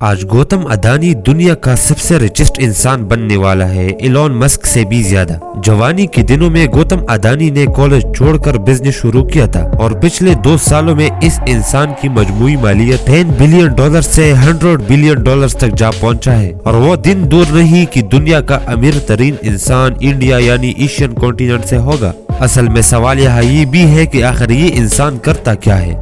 آج گوتم اڈانی دنیا کا سب سے ریچسٹ انسان بننے والا ہے، ایلون مسک سے بھی زیادہ۔ جوانی کے دنوں میں گوتم اڈانی نے کالج چھوڑ کر بزنس شروع کیا تھا اور پچھلے 2 سالوں میں اس انسان کی مجموعی مالیت $10 بلین سے $100 بلین تک جا پہنچا ہے، اور وہ دن دور نہیں کہ دنیا کا امیر ترین انسان انڈیا یعنی ایشین کانٹیننٹ سے ہوگا۔ اصل میں سوال یہ بھی ہے کہ آخر یہ انسان کرتا کیا ہے؟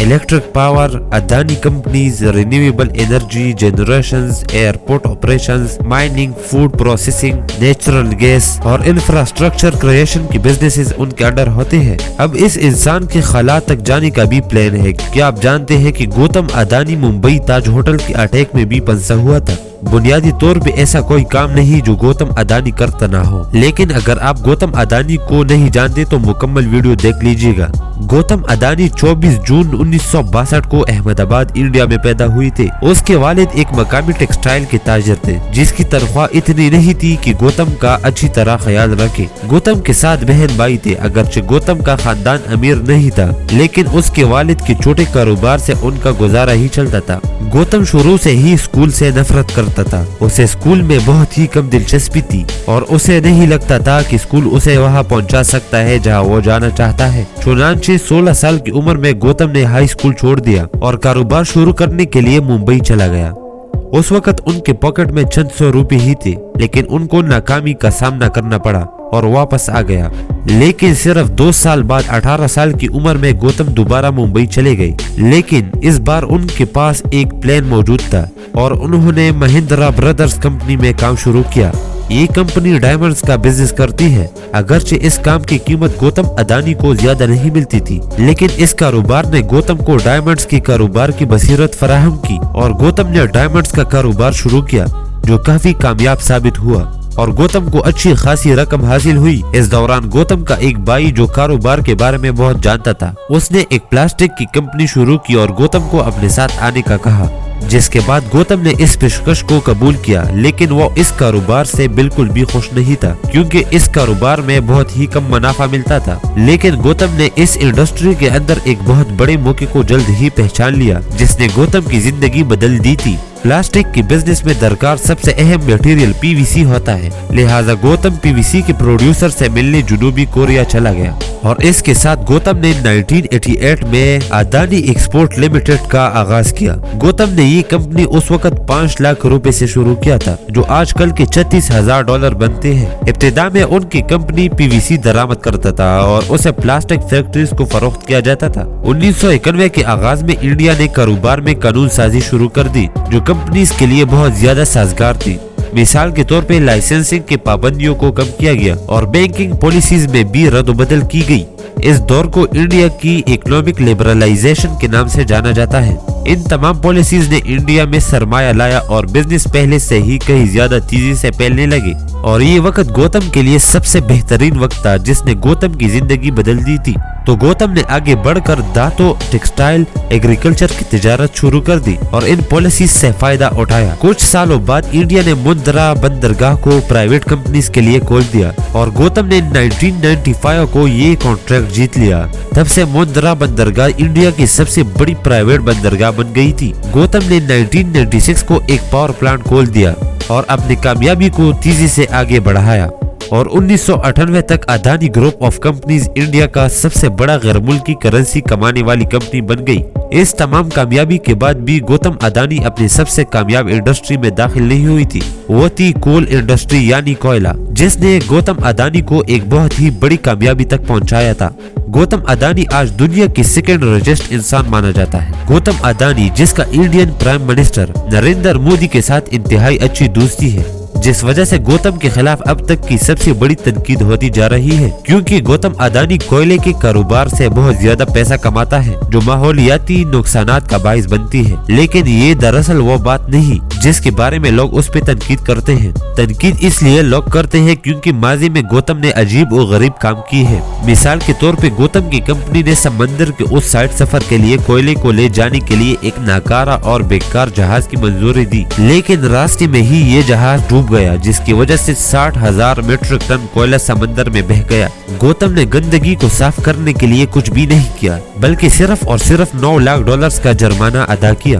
Electric power, Adani companies, renewable energy generations, airport operations, mining, food processing, natural gas اور انفراسٹرکچر کریشن کی بزنسز ان کے انڈر ہوتے ہیں۔ اب اس انسان کے خلا تک جانے کا بھی پلان ہے۔ کیا آپ جانتے ہیں کہ گوتم اڈانی ممبئی تاج ہوٹل کے اٹیک میں بھی پھنسا ہوا تھا؟ بنیادی طور پہ ایسا کوئی کام نہیں جو گوتم اڈانی کرتا نہ ہو، لیکن اگر آپ گوتم اڈانی کو نہیں جانتے تو مکمل ویڈیو دیکھ لیجیے گا۔ گوتم اڈانی 24 جون 1962 کو احمد آباد انڈیا میں پیدا ہوئی تھے۔ اس کے والد ایک مقامی ٹیکسٹائل کے تاجر تھے جس کی تنخواہ اتنی نہیں تھی کہ گوتم کا اچھی طرح خیال رکھے۔ گوتم کے 7 بہن بھائی تھے۔ اگرچہ گوتم کا خاندان امیر نہیں تھا، لیکن اس کے والد کے چھوٹے کاروبار سے ان کا گزارا ہی چلتا تھا۔ گوتم شروع سے ہی اسکول سے نفرت کرتا تھا۔ اسے اسکول میں بہت ہی کم دلچسپی تھی اور اسے نہیں لگتا تھا کہ اسکول اسے وہاں پہنچا سکتا ہے جہاں وہ جانا چاہتا ہے۔ چنانچہ 16 سال کی عمر میں گوتم نے ہائی اسکول چھوڑ دیا اور کاروبار شروع کرنے کے لیے ممبئی چلا گیا۔ اس وقت ان کے پاکٹ میں چند سو روپے ہی تھے، لیکن ان کو ناکامی کا سامنا کرنا پڑا اور واپس آ گیا۔ لیکن صرف 2 سال بعد 18 سال کی عمر میں گوتم دوبارہ ممبئی چلے گئے، لیکن اس بار ان کے پاس ایک پلان موجود تھا اور انہوں نے مہندرا برادرز کمپنی میں کام شروع کیا۔ یہ کمپنی ڈائمنڈز کا بزنس کرتی ہے۔ اگرچہ اس کام کی قیمت گوتم اڈانی کو زیادہ نہیں ملتی تھی، لیکن اس کاروبار نے گوتم کو ڈائمنڈز کے کاروبار کی بصیرت فراہم کی اور گوتم نے ڈائمنڈز کا کاروبار شروع کیا جو کافی کامیاب ثابت ہوا اور گوتم کو اچھی خاصی رقم حاصل ہوئی۔ اس دوران گوتم کا ایک بھائی جو کاروبار کے بارے میں بہت جانتا تھا، اس نے ایک پلاسٹک کی کمپنی شروع کی اور گوتم کو اپنے ساتھ آنے کا کہا، جس کے بعد گوتم نے اس پیشکش کو قبول کیا۔ لیکن وہ اس کاروبار سے بالکل بھی خوش نہیں تھا کیونکہ اس کاروبار میں بہت ہی کم منافع ملتا تھا۔ لیکن گوتم نے اس انڈسٹری کے اندر ایک بہت بڑے موقع کو جلد ہی پہچان لیا جس نے گوتم کی زندگی بدل دی تھی۔ پلاسٹک کی بزنس میں درکار سب سے اہم میٹیریل پی وی سی ہوتا ہے، لہٰذا گوتم پی وی سی کے پروڈیوسر سے ملنے جنوبی کوریا چلا گیا اور اس کے ساتھ گوتم نے 1988 میں اڈانی ایکسپورٹ لمیٹڈ کا آغاز کیا۔ گوتم نے یہ کمپنی اس وقت $5 لاکھ سے شروع کیا تھا جو آج کل کے $36,000 بنتے ہیں۔ ابتدا میں ان کی کمپنی پی وی سی درآمد کرتا تھا اور اسے پلاسٹک فیکٹریز کو فروخت کیا جاتا تھا۔ 1991 کے آغاز میں انڈیا نے کاروبار میں قانون سازی شروع کر دی جو کمپنیز کے لیے بہت زیادہ سازگار تھی۔ مثال کے طور پہ لائسنسنگ کی پابندیوں کو کم کیا گیا اور بینکنگ پالیسیز میں بھی رد و بدل کی گئی۔ اس دور کو انڈیا کی اکنامک لبرلائزیشن کے نام سے جانا جاتا ہے۔ ان تمام پالیسیز نے انڈیا میں سرمایہ لایا اور بزنس پہلے سے ہی کہیں زیادہ تیزی سے پھیلنے لگے، اور یہ وقت گوتم کے لیے سب سے بہترین وقت تھا جس نے گوتم کی زندگی بدل دی تھی۔ تو گوتم نے آگے بڑھ کر دھاتوں، ٹیکسٹائل، ایگریکلچر کی تجارت شروع کر دی اور ان پالیسیز سے فائدہ اٹھایا۔ کچھ سالوں بعد انڈیا نے مندرا بندرگاہ کو پرائیویٹ کمپنیز کے لیے کھول دیا اور گوتم نے 1995 کو یہ کانٹریکٹ جیت لیا۔ تب سے مندرا بندرگاہ انڈیا کی سب سے بڑی پرائیویٹ بندرگاہ بن گئی تھی۔ گوتم نے 1996 کو ایک پاور پلانٹ کھول دیا اور اپنی کامیابی کو تیزی سے آگے بڑھایا، اور 1998 تک Adani group of companies India کا سب سے بڑا غیر ملکی کرنسی کمانے والی کمپنی بن گئی۔ اس تمام کامیابی کے بعد بھی گوتم اڈانی اپنی سب سے کامیاب انڈسٹری میں داخل نہیں ہوئی تھی، وہ تھی کول انڈسٹری یعنی کوئلہ، جس نے گوتم اڈانی کو ایک بہت ہی بڑی کامیابی تک پہنچایا تھا۔ گوتم اڈانی آج دنیا کی سیکنڈ ریچسٹ انسان مانا جاتا ہے۔ گوتم اڈانی جس کا Indian prime minister Narendra Modi کے ساتھ انتہائی اچھی دوستی ہے، جس وجہ سے گوتم کے خلاف اب تک کی سب سے بڑی تنقید ہوتی جا رہی ہے، کیونکہ گوتم اڈانی کوئلے کے کاروبار سے بہت زیادہ پیسہ کماتا ہے جو ماحولیاتی نقصانات کا باعث بنتی ہے۔ لیکن یہ دراصل وہ بات نہیں جس کے بارے میں لوگ اس پہ تنقید کرتے ہیں۔ تنقید اس لیے لوگ کرتے ہیں کیونکہ ماضی میں گوتم نے عجیب و غریب کام کی ہے۔ مثال کے طور پہ گوتم کی کمپنی نے سمندر کے اس سائٹ سفر کے لیے کوئلے کو لے جانے کے لیے ایک ناکارہ اور بیکار جہاز کی منظوری دی، لیکن راستے میں ہی یہ جہاز ڈوب گیا جس کی وجہ سے 60,000 میٹرک ٹن کوئلہ سمندر میں بہہ گیا۔ گوتم نے گندگی کو صاف کرنے کے لیے کچھ بھی نہیں کیا بلکہ صرف اور صرف $9 لاکھ کا جرمانہ ادا کیا۔